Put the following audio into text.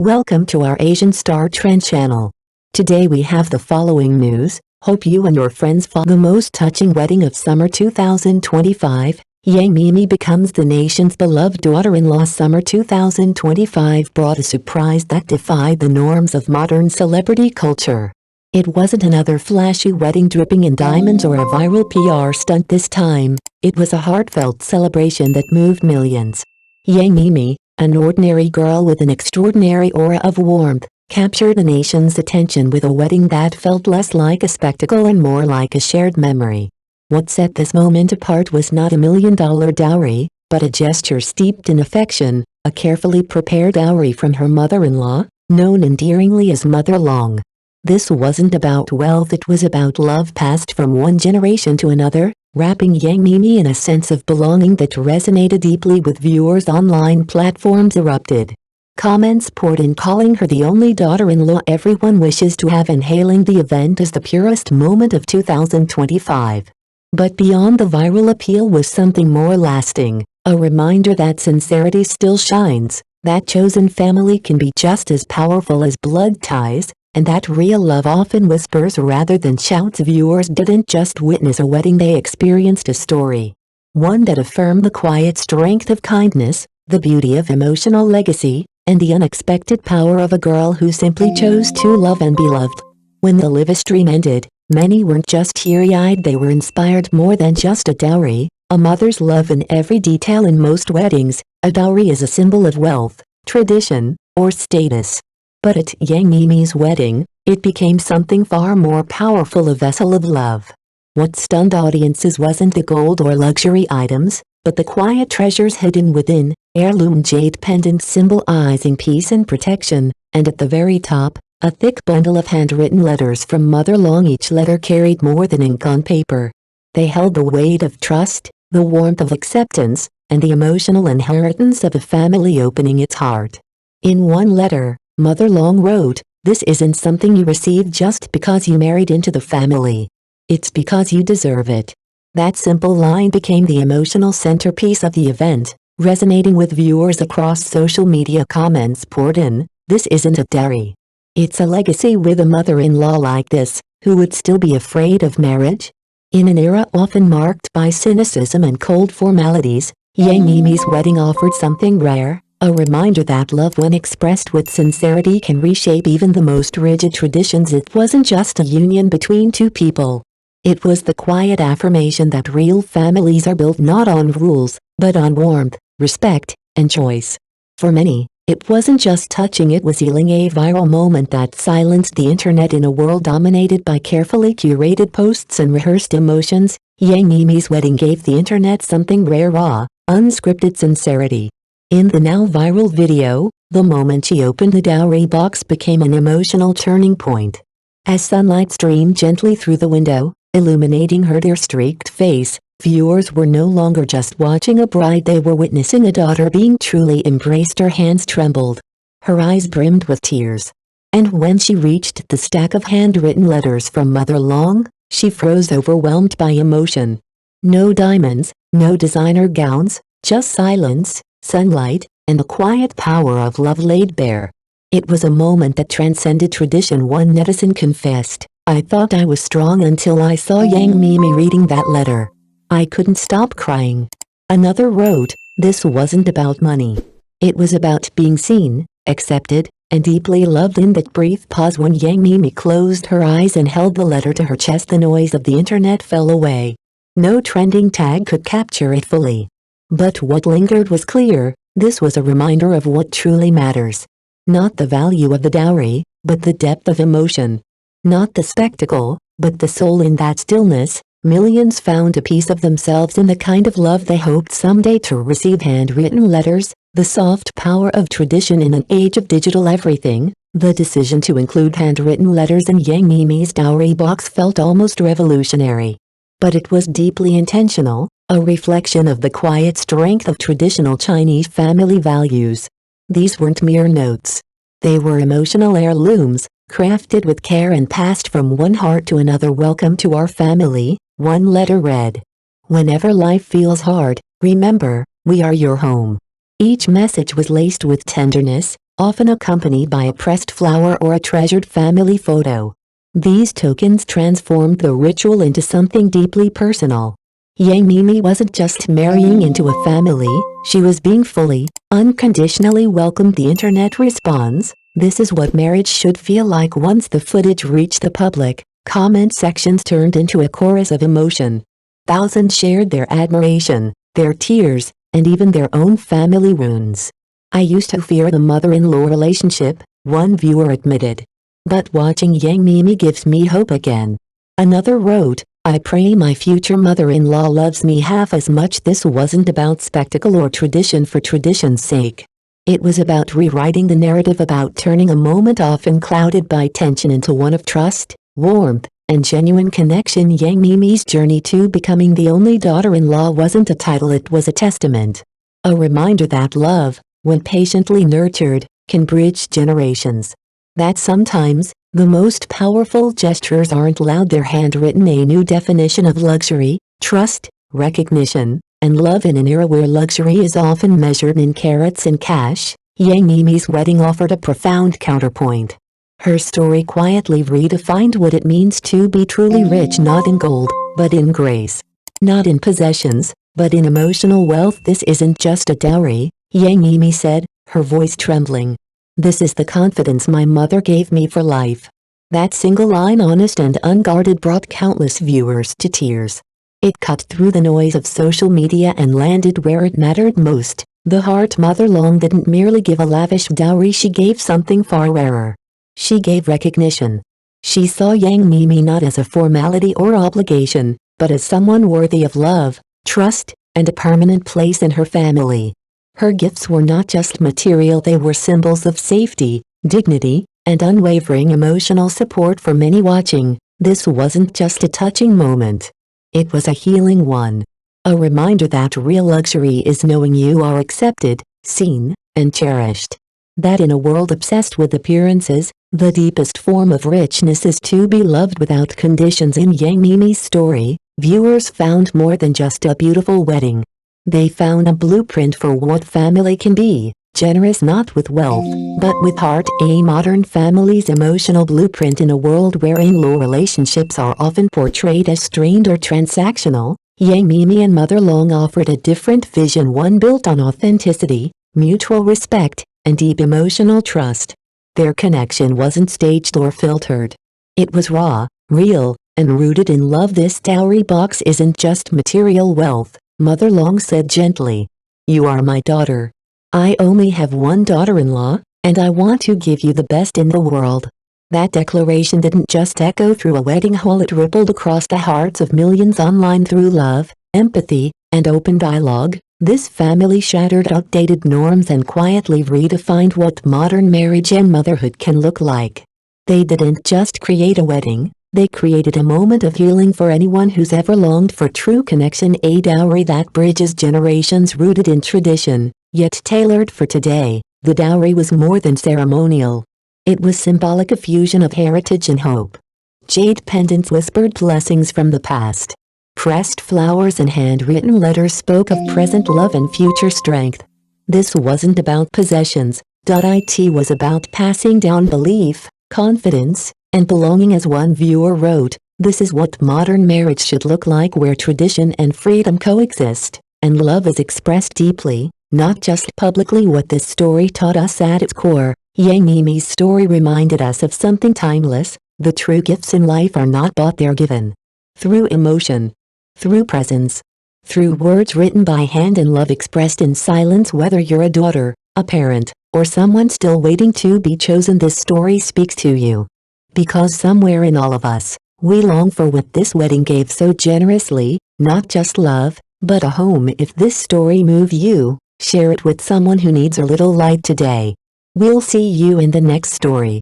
Welcome to our Asian Star Trend channel. Today we have the following news. Hope you and your friends follow the most touching wedding of summer 2025. Mie Mie becomes the nation's beloved daughter-in-law. Summer 2025 brought a surprise that defied the norms of modern celebrity culture. It wasn't another flashy wedding dripping in diamonds or a viral PR stunt this time. It was a heartfelt celebration that moved millions. Mie Mie, an ordinary girl with an extraordinary aura of warmth, captured the nation's attention with a wedding that felt less like a spectacle and more like a shared memory. What set this moment apart was not a $1 million dowry, but a gesture steeped in affection, a carefully prepared dowry from her mother-in-law, known endearingly as Mother Long. This wasn't about wealth, it was about love passed from one generation to another, wrapping Mie Mie in a sense of belonging that resonated deeply with viewers. Online platforms erupted. Comments poured in calling her the only daughter-in-law everyone wishes to have and hailing the event as the purest moment of 2025. But beyond the viral appeal was something more lasting, a reminder that sincerity still shines, that chosen family can be just as powerful as blood ties, and that real love often whispers rather than shouts. Viewers didn't just witness a wedding, they experienced a story. One that affirmed the quiet strength of kindness, the beauty of emotional legacy, and the unexpected power of a girl who simply chose to love and be loved. When the live stream ended, many weren't just teary-eyed, they were inspired. More than just a dowry, a mother's love in every detail. In most weddings, a dowry is a symbol of wealth, tradition, or status. But at Mie Mie's wedding, it became something far more powerful, a vessel of love. What stunned audiences wasn't the gold or luxury items, but the quiet treasures hidden within: heirloom jade pendants symbolizing peace and protection, and at the very top, a thick bundle of handwritten letters from Mother Long. Each letter carried more than ink on paper. They held the weight of trust, the warmth of acceptance, and the emotional inheritance of a family opening its heart. In one letter, Mother Long wrote, "This isn't something you receive just because you married into the family. It's because you deserve it." That simple line became the emotional centerpiece of the event, resonating with viewers across social media. Comments poured in, "This isn't a dowry. It's a legacy." With a mother-in-law like this, who would still be afraid of marriage? In an era often marked by cynicism and cold formalities, Mie Mie's wedding offered something rare. A reminder that love, when expressed with sincerity, can reshape even the most rigid traditions. It wasn't just a union between two people. It was the quiet affirmation that real families are built not on rules, but on warmth, respect, and choice. For many, it wasn't just touching, it was healing, a viral moment that silenced the internet. In a world dominated by carefully curated posts and rehearsed emotions, Mie Mie's wedding gave the internet something rare: raw, unscripted sincerity. In the now viral video, the moment she opened the dowry box became an emotional turning point. As sunlight streamed gently through the window, illuminating her tear-streaked face, viewers were no longer just watching a bride, they were witnessing a daughter being truly embraced. Her hands trembled. Her eyes brimmed with tears. And when she reached the stack of handwritten letters from Mother Long, she froze, overwhelmed by emotion. No diamonds, no designer gowns, just silence, sunlight, and the quiet power of love laid bare. It was a moment that transcended tradition. One netizen confessed, "I thought I was strong until I saw Mie Mie reading that letter. I couldn't stop crying." Another wrote, "This wasn't about money. It was about being seen, accepted, and deeply loved." In that brief pause when Mie Mie closed her eyes and held the letter to her chest, the noise of the internet fell away. No trending tag could capture it fully. But what lingered was clear: this was a reminder of what truly matters. Not the value of the dowry, but the depth of emotion. Not the spectacle, but the soul. In that stillness, millions found a piece of themselves in the kind of love they hoped someday to receive. Handwritten letters, the soft power of tradition in an age of digital everything. The decision to include handwritten letters in Mie Mie's dowry box felt almost revolutionary. But it was deeply intentional, a reflection of the quiet strength of traditional Chinese family values. These weren't mere notes. They were emotional heirlooms, crafted with care and passed from one heart to another. "Welcome to our family," one letter read. "Whenever life feels hard, remember, we are your home." Each message was laced with tenderness, often accompanied by a pressed flower or a treasured family photo. These tokens transformed the ritual into something deeply personal. Mie Mie wasn't just marrying into a family, she was being fully, unconditionally welcomed. The internet responds, "This is what marriage should feel like." Once the footage reached the public, comment sections turned into a chorus of emotion. Thousands shared their admiration, their tears, and even their own family wounds. "I used to fear the mother-in-law relationship," one viewer admitted. "But watching Mie Mie gives me hope again." Another wrote, "I pray my future mother-in-law loves me half as much." This wasn't about spectacle or tradition for tradition's sake. It was about rewriting the narrative, about turning a moment often clouded by tension into one of trust, warmth, and genuine connection. Mie Mie's journey to becoming the only daughter-in-law wasn't a title, it was a testament. A reminder that love, when patiently nurtured, can bridge generations. That sometimes, the most powerful gestures aren't loud, they're handwritten. A new definition of luxury, trust, recognition, and love. In an era where luxury is often measured in carats and cash, Mie Mie's wedding offered a profound counterpoint. Her story quietly redefined what it means to be truly rich, not in gold, but in grace. Not in possessions, but in emotional wealth. "This isn't just a dowry," Mie Mie said, her voice trembling. "This is the confidence my mother gave me for life." That single line, honest and unguarded, brought countless viewers to tears. It cut through the noise of social media and landed where it mattered most. The heart mother-in-law didn't merely give a lavish dowry, she gave something far rarer. She gave recognition. She saw Mie Mie not as a formality or obligation, but as someone worthy of love, trust, and a permanent place in her family. Her gifts were not just material, they were symbols of safety, dignity, and unwavering emotional support. For many watching, this wasn't just a touching moment. It was a healing one. A reminder that real luxury is knowing you are accepted, seen, and cherished. That in a world obsessed with appearances, the deepest form of richness is to be loved without conditions. In Mie Mie's story, viewers found more than just a beautiful wedding. They found a blueprint for what family can be, generous not with wealth, but with heart. A modern family's emotional blueprint. In a world where in-law relationships are often portrayed as strained or transactional, Mie Mie and mother-in-law offered a different vision, one built on authenticity, mutual respect, and deep emotional trust. Their connection wasn't staged or filtered. It was raw, real, and rooted in love. "This dowry box isn't just material wealth," mother-in-law said gently. "You are my daughter. I only have one daughter-in-law, and I want to give you the best in the world." That declaration didn't just echo through a wedding hall, it rippled across the hearts of millions online. Through love, empathy, and open dialogue, this family shattered outdated norms and quietly redefined what modern marriage and motherhood can look like. They didn't just create a wedding, they created a moment of healing for anyone who's ever longed for true connection. A dowry that bridges generations, rooted in tradition, yet tailored for today. The dowry was more than ceremonial. It was symbolic, a fusion of heritage and hope. Jade pendants whispered blessings from the past. Pressed flowers and handwritten letters spoke of present love and future strength. This wasn't about possessions, it was about passing down belief, confidence, and belonging. As one viewer wrote, "This is what modern marriage should look like, where tradition and freedom coexist, and love is expressed deeply, not just publicly." What this story taught us at its core, Mie Mie's story reminded us of something timeless: the true gifts in life are not bought, they're given. Through emotion, through presence, through words written by hand, and love expressed in silence. Whether you're a daughter, a parent, or someone still waiting to be chosen, this story speaks to you. Because somewhere in all of us, we long for what this wedding gave so generously, not just love, but a home. If this story moved you, share it with someone who needs a little light today. We'll see you in the next story.